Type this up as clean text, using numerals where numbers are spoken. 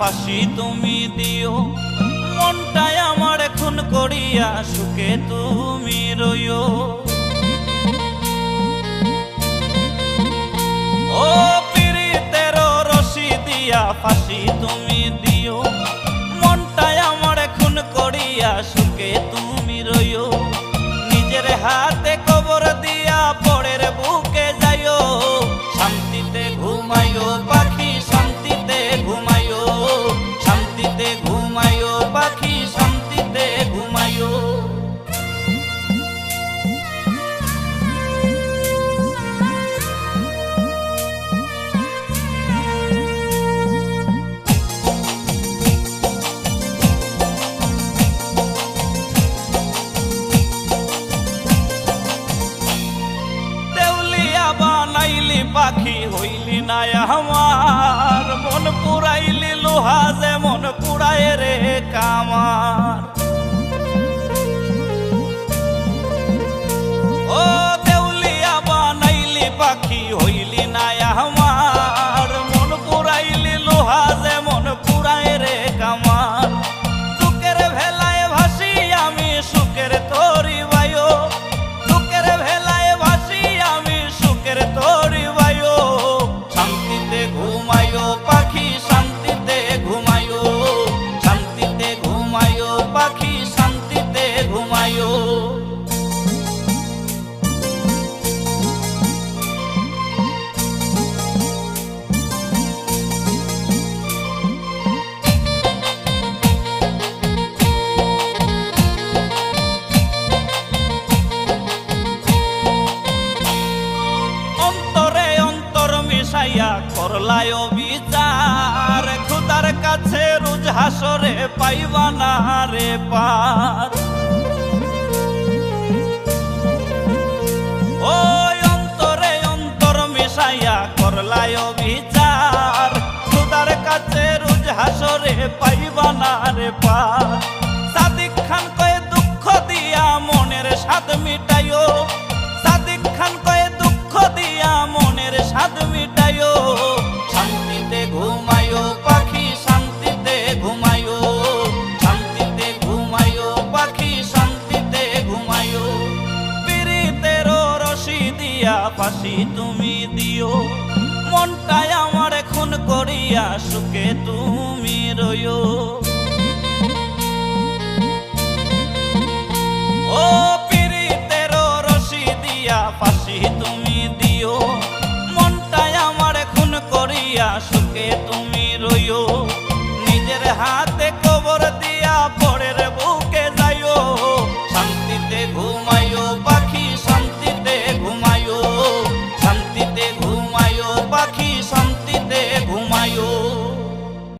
ফাঁসি তুমি দিও, মনটাই আমার খুন করিয়া সুখে তুমি রইও। ও পীড়িতের রশি দিয়া ফাঁসি তুমি দিও, মনটাই আমার খুন করিয়া সুখে তুমি রইও। নিজের হাতে কবর দিয়া পরের বুকে যাইও, শান্তিতে ঘুমাইও পাখি শান্তিতে ঘুমাইও, শান্তিতে ঘুমাইও পাখি শান্তিতে ঘুমাইও। বানাইলি পাখি হইলি না আমার, মন পুরাইলি লোহা যে মন পুরায় রে কামার। ও দেউলিয়া বানাইলি পাখি হইলি না আমার, মন পুরাইলি লোহা যে মন পুরায় রে কামার। দুঃখের ভেলায় ভাসি আমি সুখের তরি বায়ো, দুঃখের ভেলায় ভাসি আমি সুখের তরি বায়ো। শান্তিতে ঘুমাইও পাখি শান্তিতে ঘুমাইও, শান্তিতে ঘুমাইও পাখি শান্তিতে ঘুমাইও। করলায় বিচার খুদার কাছে রোজ হাসরে পাইবা না রে পার। ওই অন্তরে অন্তর মিশাইয়া করলায় বিচার, খুদার কাছে রোজ হাসরে পাইবা না রে পার। সাদিক খান কয়ে দুঃখ দিয়া মনের স্বাদ মিটাইও, সাদিক খান কয়ে দুঃখ দিয়া মনের স্বাদ মিটাইও। শান্তিতে ঘুমাইও পাখি শান্তিতে ঘুমাইও, শান্তিতে ঘুমাইও পাখি শান্তিতে ঘুমাইও। পীড়িতের রশি দিয়া ফাঁসি তুমি দিও, মনটাই আমার খুন করিয়া সুখে তুমি রইও। ও পীড়িতের রশি দিয়া ফাঁসি তুমি দিও, মনটাই আমার খুন করিয়া সুখে তুমি রইও। নিজের হাত